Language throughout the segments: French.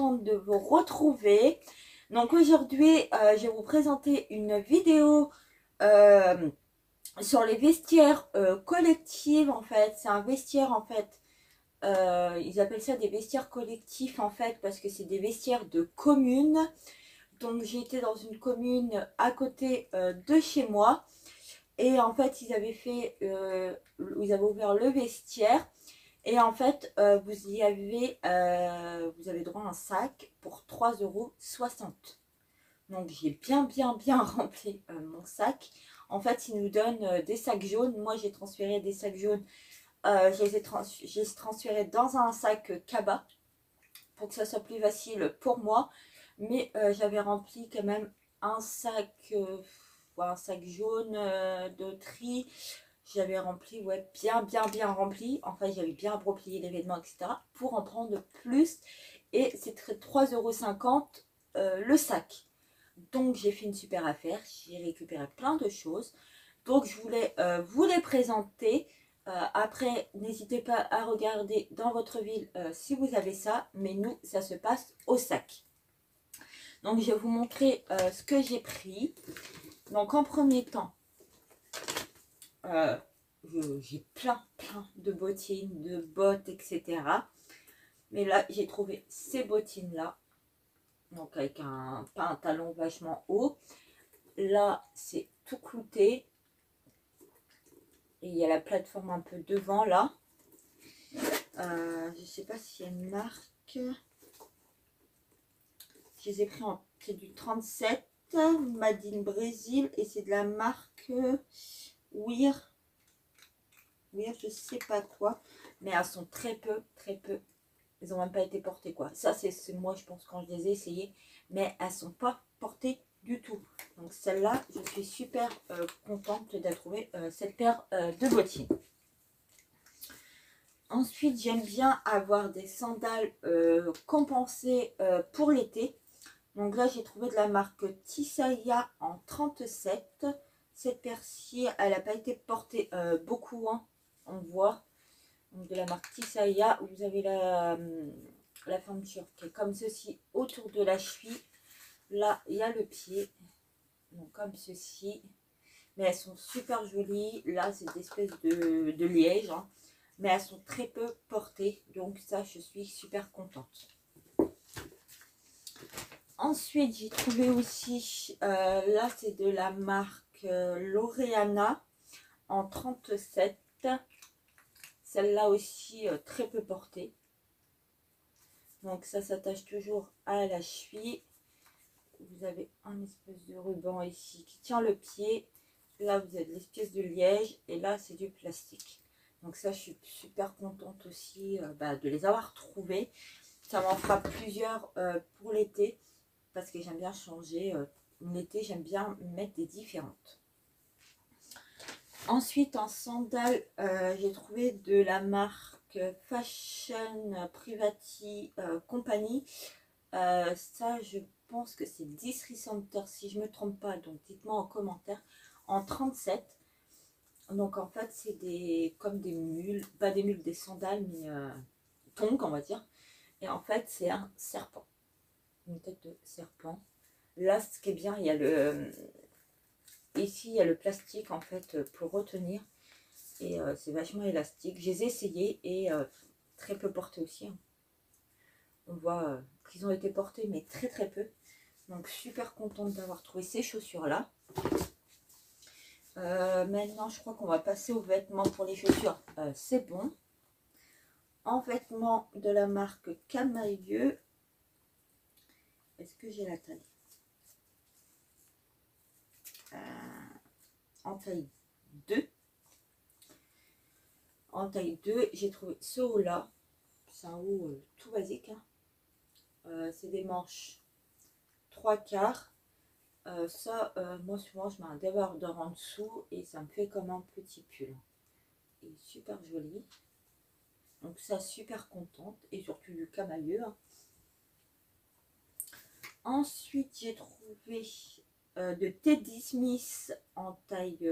contente de vous retrouver. Donc aujourd'hui, je vais vous présenter une vidéo sur les vestiaires collectifs en fait. C'est un vestiaire en fait, ils appellent ça des vestiaires collectifs en fait parce que c'est des vestiaires de communes. Donc j'ai été dans une commune à côté de chez moi et en fait ils avaient fait, ils avaient ouvert le vestiaire. Et en fait, vous avez droit à un sac pour 3,60 €. Donc j'ai bien rempli mon sac. En fait, ils nous donnent des sacs jaunes. Moi, j'ai transféré des sacs jaunes. J'ai transféré dans un sac cabas pour que ça soit plus facile pour moi. Mais j'avais rempli quand même un sac jaune de tri. J'avais rempli, ouais, bien rempli. Enfin, j'avais bien replié l'événement, etc. pour en prendre plus. Et c'est 3,50 € le sac. Donc, j'ai fait une super affaire. J'ai récupéré plein de choses. Donc, je voulais vous les présenter. Après, n'hésitez pas à regarder dans votre ville si vous avez ça. Mais nous, ça se passe au sac. Donc, je vais vous montrer ce que j'ai pris. Donc, en premier temps, j'ai plein de bottines, de bottes, etc. Mais là, j'ai trouvé ces bottines-là. Donc, avec un talon vachement haut. Là, c'est tout clouté. Et il y a la plateforme un peu devant, là. Je ne sais pas s'il y a une marque. Je les ai pris en... C'est du 37. Made in Brésil. Et c'est de la marque Weir, je sais pas quoi, mais elles sont très peu, elles n'ont même pas été portées quoi. Ça c'est moi je pense quand je les ai essayées, mais elles sont pas portées du tout. Donc celle-là, je suis super contente d'avoir trouvé cette paire de bottines. Ensuite, j'aime bien avoir des sandales compensées pour l'été. Donc là, j'ai trouvé de la marque Tisaya en 37. Cette paire-ci, elle n'a pas été portée beaucoup, hein. On voit. Donc de la marque Tisaya, où vous avez la fermeture qui est comme ceci autour de la cheville. Là, il y a le pied. Donc comme ceci. Mais elles sont super jolies. Là, c'est des espèces de liège, hein. Mais elles sont très peu portées. Donc ça, je suis super contente. Ensuite, j'ai trouvé aussi, là c'est de la marque L'Oréana en 37. Celle-là aussi très peu portée. Donc ça s'attache toujours à la cheville. Vous avez un espèce de ruban ici qui tient le pied. Là vous avez l'espèce de liège et là c'est du plastique. Donc ça je suis super contente aussi de les avoir trouvées. Ça m'en fera plusieurs pour l'été. Parce que j'aime bien changer. L'été, j'aime bien mettre des différentes. Ensuite, en sandales, j'ai trouvé de la marque Fashion Privati Company. Ça, je pense que c'est Disney Center, si je ne me trompe pas. Donc, dites-moi en commentaire. En 37. Donc, en fait, c'est comme des mules. Pas des mules, des sandales, mais tongs, on va dire. Et en fait, c'est un serpent. Une tête de serpent. Là, ce qui est bien, il y a ici, il y a le plastique en fait pour retenir. Et c'est vachement élastique. Je les ai essayés et très peu portés aussi, hein. On voit qu'ils ont été portés, mais très peu. Donc, super contente d'avoir trouvé ces chaussures-là. Maintenant, je crois qu'on va passer aux vêtements pour les chaussures. C'est bon. En vêtements de la marque Camailleux. Est-ce que j'ai la taille ? En taille 2. En taille 2, j'ai trouvé ce haut là. C'est un haut tout basique, hein. C'est des manches 3/4. Moi souvent je mets un débardeur en dessous et ça me fait comme un petit pull. Il est super joli. Donc ça, super contente. Et surtout du camailleux, hein. Ensuite, j'ai trouvé de Teddy Smith en taille...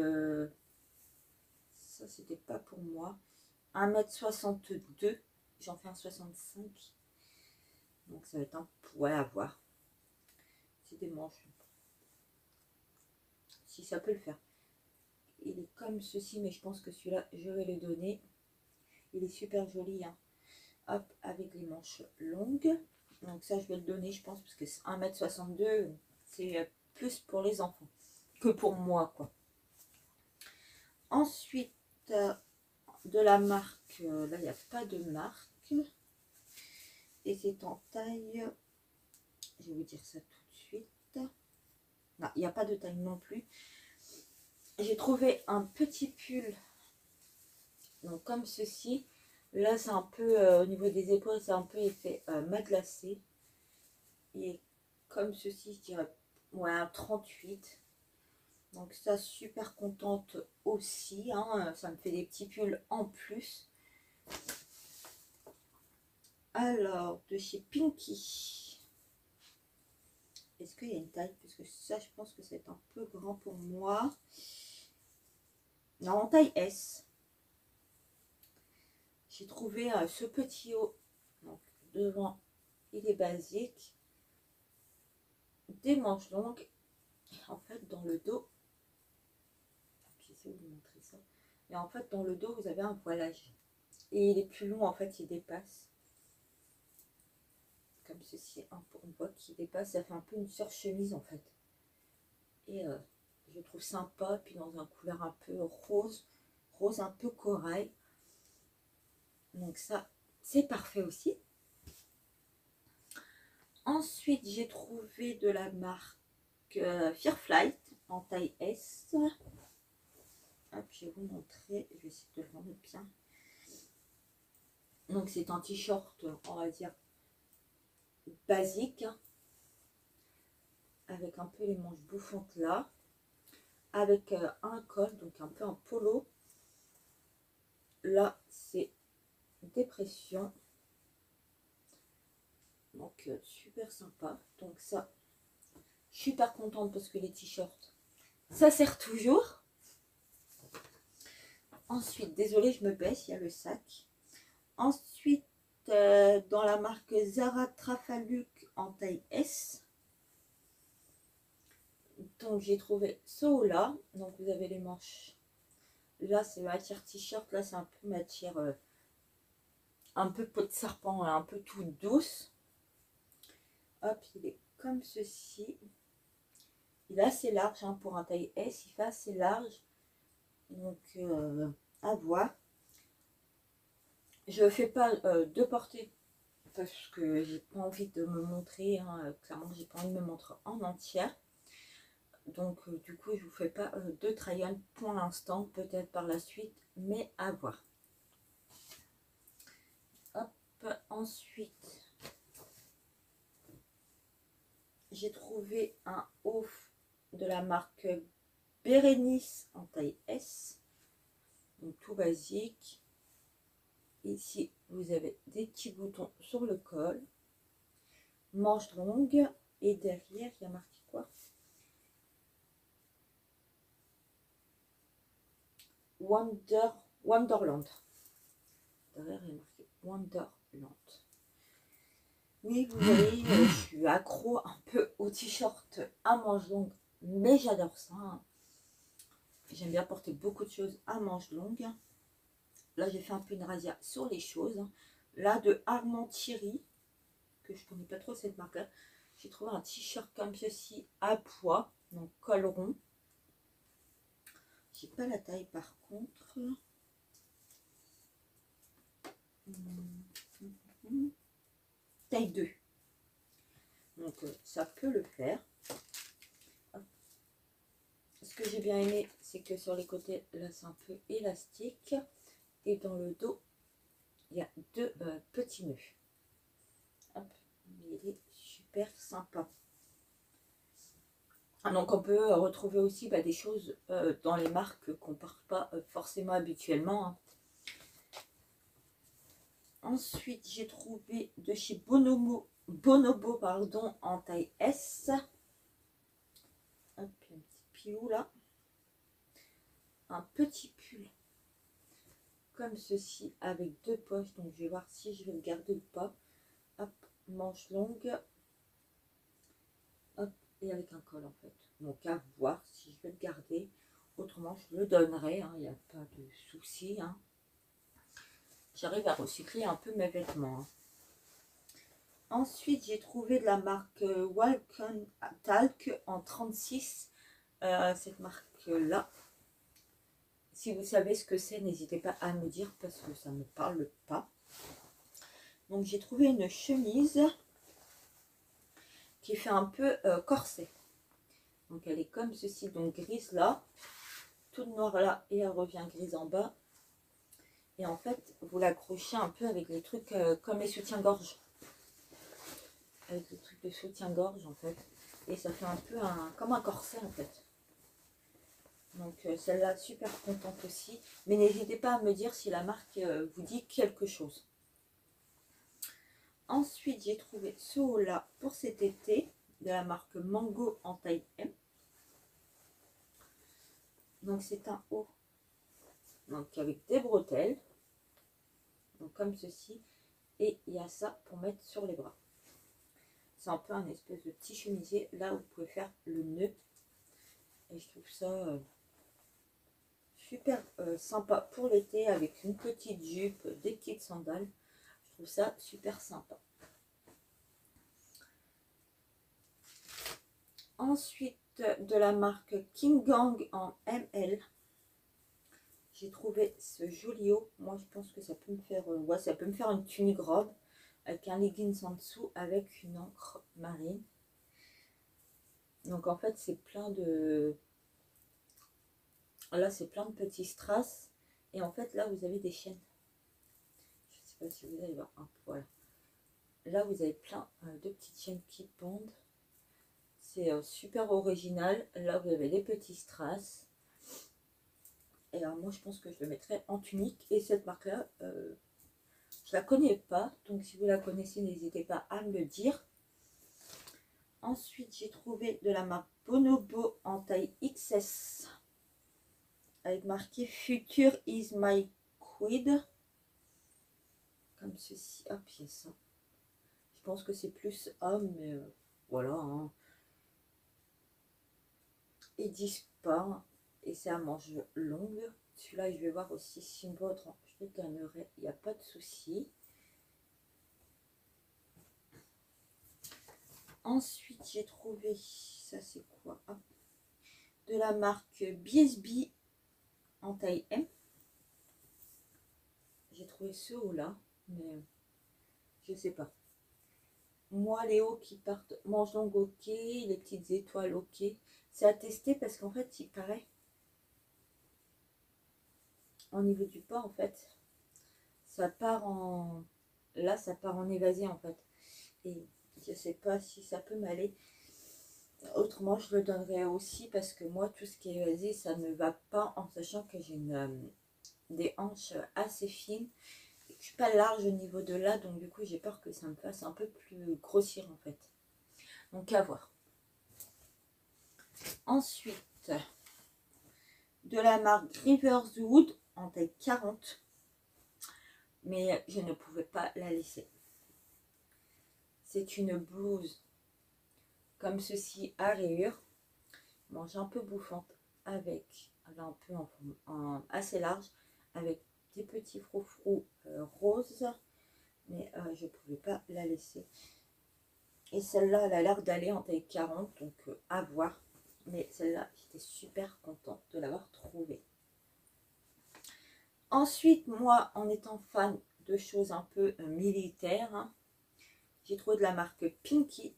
ça, c'était pas pour moi. 1,62 m. J'en fais un 65. Donc ça va être un ouais à voir. C'est des manches. Si ça peut le faire. Il est comme ceci, mais je pense que celui-là, je vais le donner. Il est super joli, hein. Hop, avec les manches longues. Donc ça, je vais le donner, je pense, parce que 1,62 m, c'est plus pour les enfants que pour moi, quoi. Ensuite, de la marque, là, il n'y a pas de marque. Et c'est en taille, je vais vous dire ça tout de suite. Non, il n'y a pas de taille non plus. J'ai trouvé un petit pull, donc comme ceci. Là, c'est un peu, au niveau des épaules, c'est un peu effet matelassé. Et comme ceci, je dirais, ouais, un 38. Donc ça, super contente aussi, hein. Ça me fait des petits pulls en plus. Alors, de chez Pinky. Est-ce qu'il y a une taille? Parce que ça, je pense que c'est un peu grand pour moi. Non, en taille S. J'ai trouvé ce petit haut. Donc, devant, il est basique. Des manches longues. En fait, dans le dos, j'essaie de vous montrer ça. Et en fait, dans le dos, vous avez un voilage. Et il est plus long, en fait, il dépasse. Comme ceci, on voit qu'il dépasse. Ça fait un peu une surchemise, en fait. Et je trouve sympa. Puis dans un couleur un peu rose. Rose un peu corail. Donc ça, c'est parfait aussi. Ensuite, j'ai trouvé de la marque Fear Flight en taille S. Hop, je vais vous montrer. Je vais essayer de le remettre bien. Donc c'est un t-shirt, on va dire, basique. Avec un peu les manches bouffantes là. Avec un col, donc un peu un polo. Là, c'est dépression. Donc super sympa. Donc ça, je suis super contente parce que les t-shirts, ça sert toujours. Ensuite, désolée, je me baisse, il y a le sac. Ensuite, dans la marque Zara Trafalluc en taille S. Donc j'ai trouvé ce haut là. Donc vous avez les manches. Là c'est matière t-shirt. Là c'est un peu matière un peu peau de serpent, un peu tout douce. Hop, il est comme ceci. Il est assez large hein, pour un taille S. Il fait assez large. Donc à voir. Je ne fais pas de portée parce que j'ai pas envie de me montrer. Hein, clairement, j'ai pas envie de me montrer en entière. Donc du coup, je vous fais pas de try-on pour l'instant. Peut-être par la suite, mais à voir. Hop, ensuite, j'ai trouvé un haut de la marque Bérénice en taille S. Donc tout basique. Ici, vous avez des petits boutons sur le col. Manches longues. Et derrière, il y a marqué quoi? Wonderland. Derrière, il y a marqué Wonderland. Oui, vous voyez, je suis accro un peu au t-shirt à manches longues, mais j'adore ça. Hein. J'aime bien porter beaucoup de choses à manches longues. Là, j'ai fait un peu une razzia sur les choses. Là, de Armand Thierry, que je ne connais pas trop cette marque-là, j'ai trouvé un t-shirt comme ceci à poids, donc col rond. J'ai pas la taille par contre. Taille 2. Donc ça peut le faire. Ce que j'ai bien aimé, c'est que sur les côtés, là c'est un peu élastique. Et dans le dos, il y a deux petits nœuds. Hop, il est super sympa. Donc on peut retrouver aussi des choses dans les marques qu'on ne porte pas forcément habituellement. Hein. Ensuite, j'ai trouvé de chez Bonobo pardon, en taille S. Hop, un petit pilou là. Un petit pull comme ceci avec deux poches. Donc je vais voir si je vais le garder ou pas. Hop, manche longue. Hop, et avec un col en fait. Donc à voir si je vais le garder. Autrement, je le donnerai, il n'y a pas de souci. J'arrive à recycler un peu mes vêtements. Ensuite, j'ai trouvé de la marque Walcon Talc en 36. Cette marque-là. Si vous savez ce que c'est, n'hésitez pas à me dire parce que ça ne me parle pas. Donc j'ai trouvé une chemise qui fait un peu corset. Donc elle est comme ceci, donc grise là, toute noire là et elle revient grise en bas. Et en fait, vous l'accrochez un peu avec les trucs comme les soutiens-gorge. Avec les trucs de soutien-gorge en fait. Et ça fait un peu comme un corset en fait. Donc celle-là, super contente aussi. Mais n'hésitez pas à me dire si la marque vous dit quelque chose. Ensuite, j'ai trouvé ce haut-là pour cet été de la marque Mango en taille M. Donc c'est un haut donc avec des bretelles. Donc comme ceci. Et il y a ça pour mettre sur les bras. C'est un peu un espèce de petit chemisier. Là, vous pouvez faire le nœud. Et je trouve ça super sympa pour l'été avec une petite jupe, des petites sandales. Je trouve ça super sympa. Ensuite, de la marque King Gang en ML. J'ai trouvé ce joli haut. Moi, je pense que ça peut me faire, ouais, ça peut me faire une tunique robe avec un leggings en dessous avec une encre marine. Donc en fait, c'est plein de... Là, c'est plein de petits strass. Et en fait, là, vous avez des chaînes. Je ne sais pas si vous allez voir. Voilà. Là, vous avez plein de petites chaînes qui pendent. C'est super original. Là, vous avez des petits strass. Et alors, moi, je pense que je le mettrai en tunique. Et cette marque-là, je la connais pas. Donc, si vous la connaissez, n'hésitez pas à me le dire. Ensuite, j'ai trouvé de la marque Bonobo en taille XS. Avec marqué Future is my quid. Comme ceci. Hop, il y a ça. Je pense que c'est plus homme, mais voilà. Ils disent pas. Et c'est à manche longue. Celui-là, je vais voir aussi si une autre, je le donnerai. Il n'y a pas de souci. Ensuite, j'ai trouvé, ça c'est quoi? De la marque BSB en taille M. J'ai trouvé ce haut-là, mais je sais pas. Moi, les hauts qui partent manches longues, ok. Les petites étoiles, ok. C'est à tester parce qu'en fait, il paraît, au niveau du pas, en fait, ça part en... Là, ça part en évasé, en fait. Et je sais pas si ça peut m'aller. Autrement, je le donnerai aussi parce que moi, tout ce qui est évasé, ça ne va pas, en sachant que j'ai des hanches assez fines. Je ne suis pas large au niveau de là, donc du coup, j'ai peur que ça me fasse un peu plus grossir, en fait. Donc, à voir. Ensuite, de la marque Riverswood en taille 40. Mais je ne pouvais pas la laisser. C'est une blouse comme ceci à rayures, manche un peu bouffante avec, là un peu assez large, avec des petits froufrous roses, mais je ne pouvais pas la laisser. Et celle-là, elle a l'air d'aller en taille 40, donc à voir. Mais celle-là, j'étais super contente de l'avoir trouvée. Ensuite, moi, en étant fan de choses un peu militaires, j'ai trouvé de la marque Pinky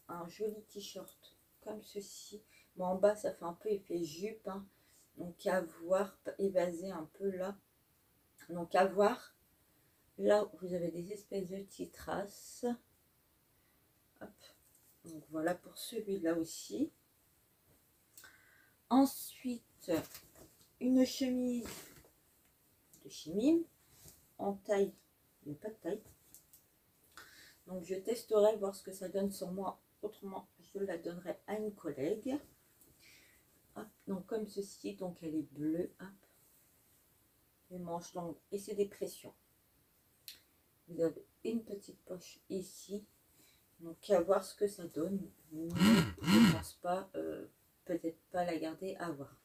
un joli t-shirt comme ceci. Bon, en bas, ça fait un peu effet jupe, donc à voir, évasé un peu là. Donc à voir. Là, vous avez des espèces de petites traces. Hop. Donc voilà pour celui-là aussi. Ensuite, une chemise de Chimine en taille, il n'y a pas de taille. Donc je testerai voir ce que ça donne sur moi. Autrement, je la donnerai à une collègue. Hop. Donc comme ceci, donc elle est bleue. Hop. Les manches longues et c'est des pressions. Vous avez une petite poche ici. Donc à voir ce que ça donne. Mais je pense pas, peut-être pas la garder, à voir.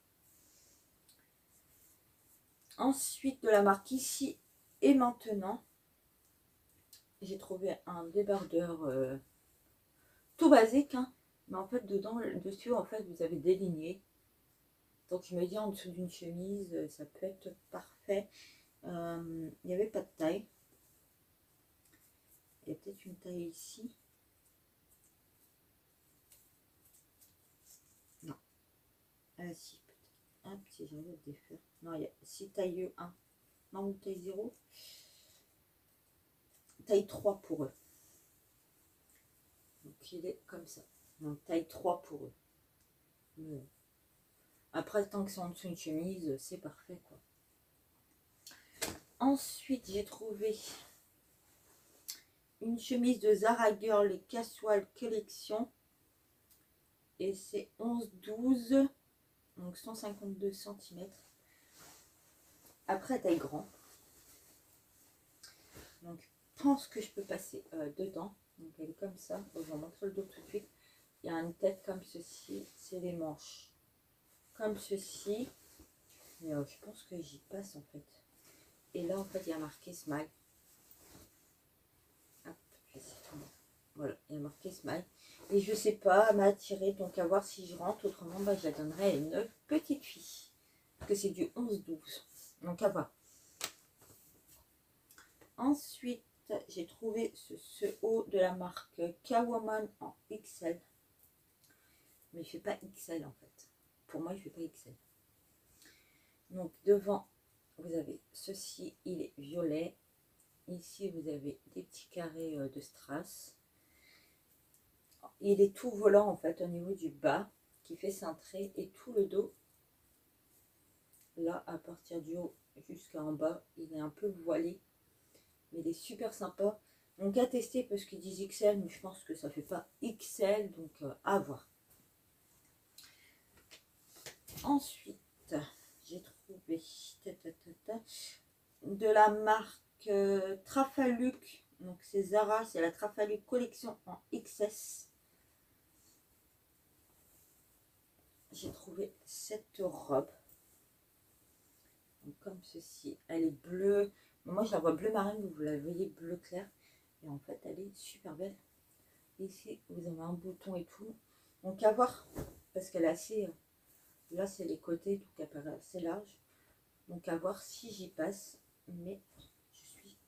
Ensuite, de la marque Ici et Maintenant, j'ai trouvé un débardeur tout basique, hein, mais en fait dedans, dessus en fait vous avez des lignées. Donc je me dis en dessous d'une chemise, ça peut être parfait. Il n'y avait pas de taille. Il y a peut-être une taille ici. Non. Ah si, peut-être. Hop, si j'arrive à le défaire. Non, il y a si taille 1. Non, ou taille 0. Taille 3 pour eux. Donc il est comme ça. Donc taille 3 pour eux. Mais après, tant que c'est en dessous d'une chemise, c'est parfait quoi. Ensuite, j'ai trouvé une chemise de Zara Girl Casual Collection. Et c'est 11-12. Donc 152 cm. Après, taille grand. Donc, je pense que je peux passer dedans. Donc, elle est comme ça. Je vous montrer le dos tout de suite. Il y a une tête comme ceci. C'est les manches. Comme ceci. Mais je pense que j'y passe en fait. Et là, en fait, il y a marqué Smile. Hop, voilà, il y a marqué Smile. Et je sais pas, m'a attiré. Donc, à voir si je rentre. Autrement, bah, je la donnerai à une petite fille. Parce que c'est du 11-12. Donc, à voir. Ensuite, j'ai trouvé ce haut de la marque K-Woman en XL. Mais je ne fais pas XL en fait. Pour moi, je ne fais pas XL. Donc devant, vous avez ceci, il est violet. Ici, vous avez des petits carrés de strass. Il est tout volant en fait au niveau du bas qui fait cintré et tout le dos. Là, à partir du haut jusqu'à en bas, il est un peu voilé. Mais il est super sympa. Donc à tester parce qu'ils disent XL, mais je pense que ça fait pas XL, donc à voir. Ensuite, j'ai trouvé de la marque Trafaluc. Donc c'est Zara, c'est la Trafaluc collection en XS. J'ai trouvé cette robe. Donc, comme ceci, elle est bleue. Moi je la vois bleu marine, vous la voyez bleu clair. Et en fait elle est super belle. Ici vous avez un bouton et tout. Donc à voir, parce qu'elle est assez... Là c'est les côtés, donc elle paraît assez large. Donc à voir si j'y passe. Mais je suis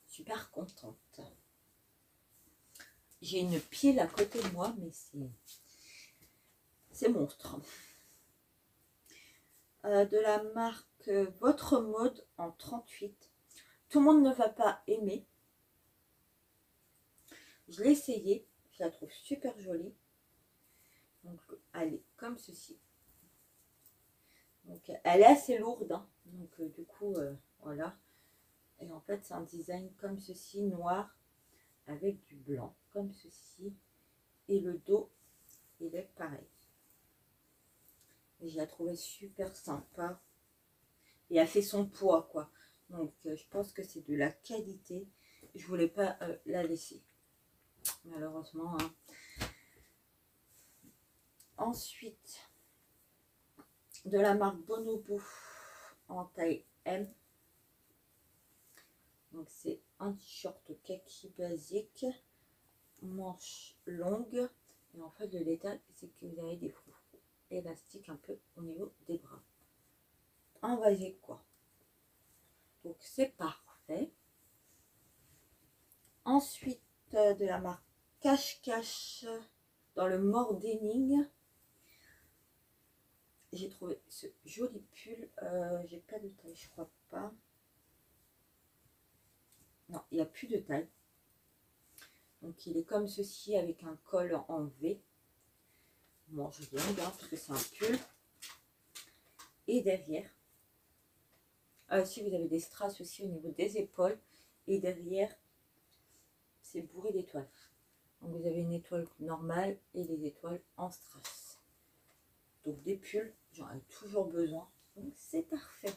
super contente. J'ai une pile à côté de moi, mais c'est monstre. De la marque Votre Mode en 38. Tout le monde ne va pas aimer. Je l'ai essayé, je la trouve super jolie. Donc elle est comme ceci. Donc elle est assez lourde, hein. Donc du coup voilà. Et en fait c'est un design comme ceci, noir, avec du blanc, comme ceci. Et le dos, il est pareil. Et je la trouvais super sympa. Et elle fait son poids, quoi. Donc je pense que c'est de la qualité. Je voulais pas la laisser. Malheureusement. Hein. Ensuite, de la marque Bonobo en taille M. Donc c'est un t-shirt kaki basique, manche longue. Et en fait le détail c'est que vous avez des froufrous élastiques un peu au niveau des bras. Un basique quoi. Donc c'est parfait. Ensuite de la marque Cache-Cache dans le Mordening. J'ai trouvé ce joli pull. J'ai pas de taille, je crois pas. Non, il n'y a plus de taille. Donc il est comme ceci avec un col en V. Bon, je viens bien parce que c'est un pull. Et derrière, si vous avez des strass aussi au niveau des épaules. Et derrière, c'est bourré d'étoiles. Donc vous avez une étoile normale et des étoiles en strass. Donc des pulls, j'en ai toujours besoin. Donc c'est parfait.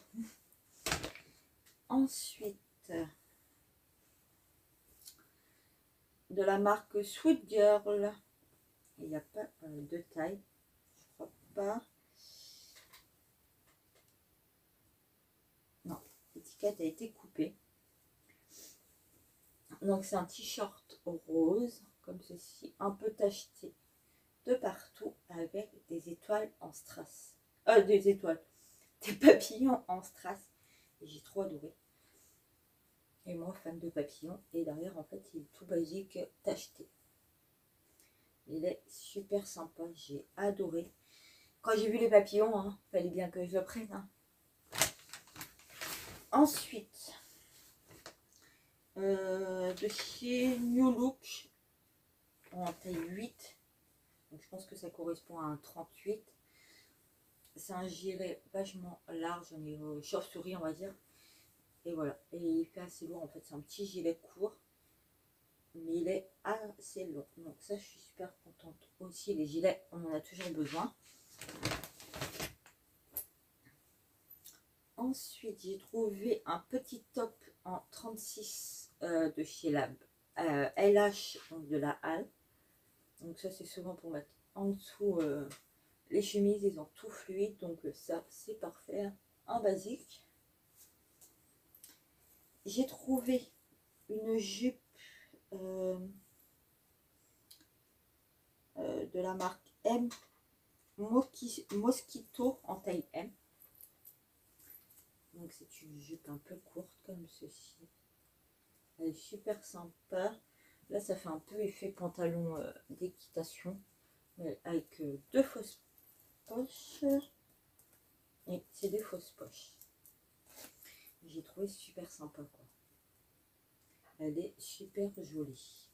Ensuite, de la marque Sweet Girl. Il n'y a pas de taille, je crois pas. Non, l'étiquette a été coupée. Donc c'est un t-shirt rose, comme ceci, un peu tacheté de partout avec des étoiles en strass. Des étoiles, des papillons en strass. Et j'ai trop adoré. Et moi, fan de papillons. Et derrière, en fait, il est tout basique, tacheté. Il est super sympa, j'ai adoré. Quand j'ai vu les papillons, hein, fallait bien que je le prenne. Hein. Ensuite, de chez New Look, en taille 8. Donc je pense que ça correspond à un 38. C'est un gilet vachement large, on est chauve-souris on va dire. Et voilà, et il fait assez lourd en fait, c'est un petit gilet court. Mais il est assez long. Donc ça, je suis super contente aussi. Les gilets, on en a toujours besoin. Ensuite, j'ai trouvé un petit top en 36 de chez Lab. LH, donc de la Halle. Donc ça, c'est souvent pour mettre en dessous les chemises. Ils ont tout fluide. Donc ça, c'est parfait. En basique. J'ai trouvé une jupe de la marque M. Mosquito en taille M. Donc c'est une jupe un peu courte comme ceci. Elle est super sympa. Là ça fait un peu effet pantalon d'équitation. Avec deux fausses poches. Et c'est des fausses poches. J'ai trouvé super sympa quoi. Elle est super jolie.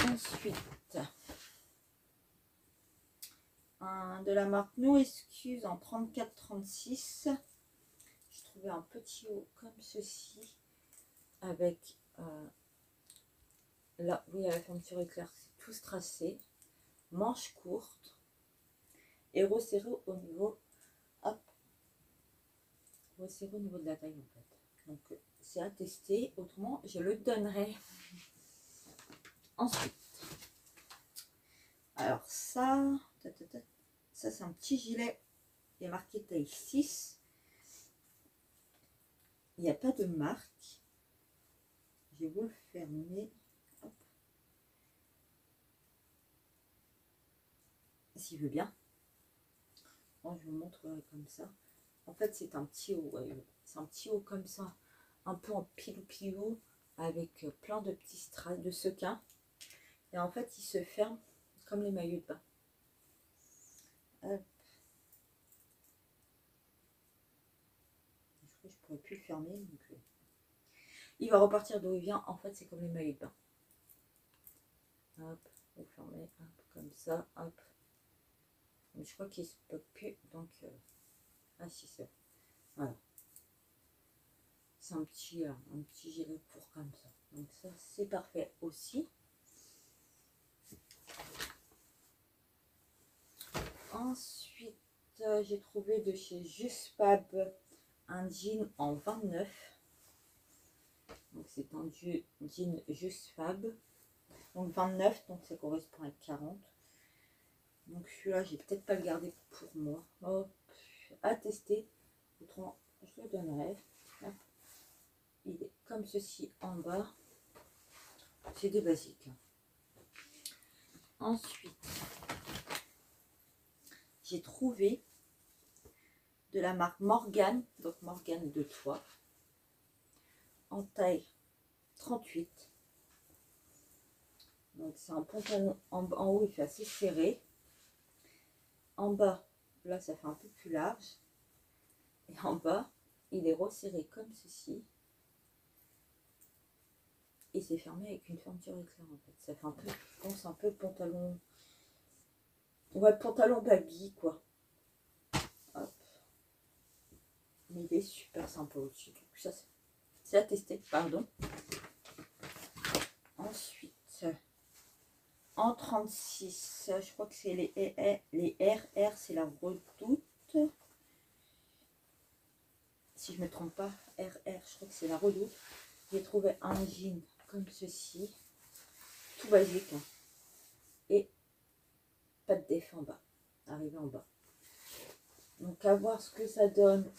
Ensuite, de la marque No Excuse en 34-36. J'ai trouvé un petit haut comme ceci. Avec là, oui, à la fermeture éclair, c'est tout strassé. Manche courte. Et resserré au niveau. Hop. Resserré au niveau de la taille en fait. Donc c'est à tester. Autrement, je le donnerai. Ensuite. Alors ça. Ça c'est un petit gilet. Il est marqué taille 6. Il n'y a pas de marque. Je vais vous le fermer. Hop. S'il veut bien. Bon, je vous montre comme ça. En fait, c'est un petit haut. Ouais, c'est un petit haut comme ça. Un peu en pilou-pilou. Avec plein de petits strass de sequins. Et en fait, il se ferme comme les maillots de bain. Hop. Je crois que je pourrais plus le fermer. Donc, il va repartir d'où il vient. En fait, c'est comme les maillots de bain. Hop, vous fermez, hop, comme ça, hop. Mais je crois qu'il se bloque plus, donc ah si c'est voilà. C'est un petit gilet court comme ça. Donc ça c'est parfait aussi. Ensuite, j'ai trouvé de chez Just Fab un jean en 29. Donc c'est un jean Just Fab. Donc 29, donc ça correspond à 40. Donc celui-là, j'ai peut-être pas le garder pour moi. Hop, à tester. Autrement, je le donnerai. Hop. Il est comme ceci en bas. C'est des basiques. Ensuite, j'ai trouvé de la marque Morgane, donc Morgane de Toit, en taille 38. Donc c'est un pantalon en haut, il fait assez serré. En bas, là ça fait un peu plus large. Et en bas, il est resserré comme ceci. Et c'est fermé avec une fermeture éclair en fait. Ça fait un peu, je pense, un peu pantalon. Ouais, pantalon baggy quoi. Hop. Mais il est super sympa aussi. Donc ça, c'est à tester, pardon. Ensuite, en 36, je crois que c'est les RR, c'est la Redoute. Si je ne me trompe pas, RR, je crois que c'est la Redoute. j'ai trouvé un jean comme ceci, tout basique, hein, et pas de déf en bas, arrivé en bas. Donc à voir ce que ça donne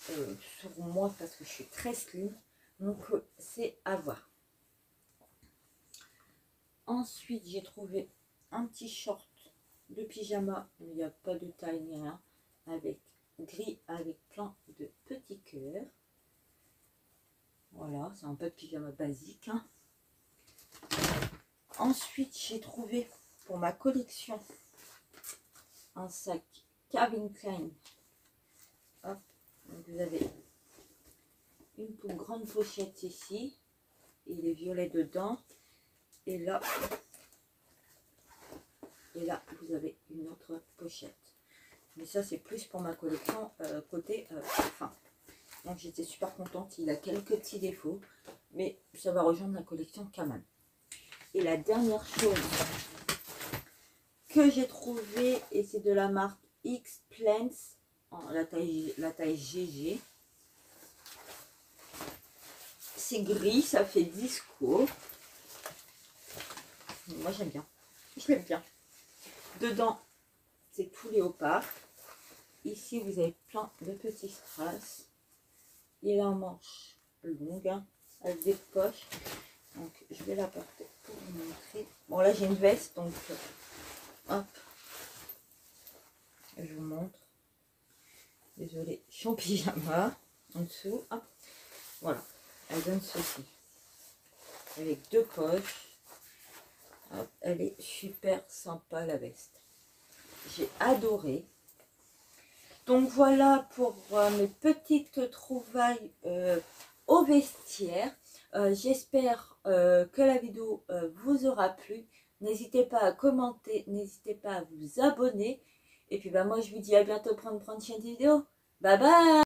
sur moi parce que je suis très slim, donc c'est à voir. Ensuite j'ai trouvé un petit short de pyjama, il n'y a pas de taille ni rien, avec gris avec plein de petits cœurs. Voilà, c'est un peu de pyjama basique, hein. Ensuite, j'ai trouvé pour ma collection un sac Calvin Klein. Hop, donc vous avez une grande pochette ici, et les violets dedans. Et là, vous avez une autre pochette. Mais ça, c'est plus pour ma collection côté fin. Donc j'étais super contente. Il a quelques petits défauts, mais ça va rejoindre la collection quand même. Et la dernière chose que j'ai trouvé, et c'est de la marque X-Plants, la taille GG. C'est gris, ça fait disco. Moi j'aime bien. Je l'aime bien. Dedans, c'est tout léopard. Ici, vous avez plein de petits strass. Il a un manche longue, hein, avec des poches. Donc, je vais la porter pour vous montrer. Bon, là, j'ai une veste, donc, hop. Je vous montre. Désolée, je suis en pyjama. En dessous, hop. Voilà. Elle donne ceci. Avec deux poches. Hop. Elle est super sympa, la veste. J'ai adoré. Donc, voilà pour mes petites trouvailles au vestiaire. J'espère que la vidéo vous aura plu. N'hésitez pas à commenter, n'hésitez pas à vous abonner. Et puis bah, moi je vous dis à bientôt pour une prochaine vidéo. Bye bye!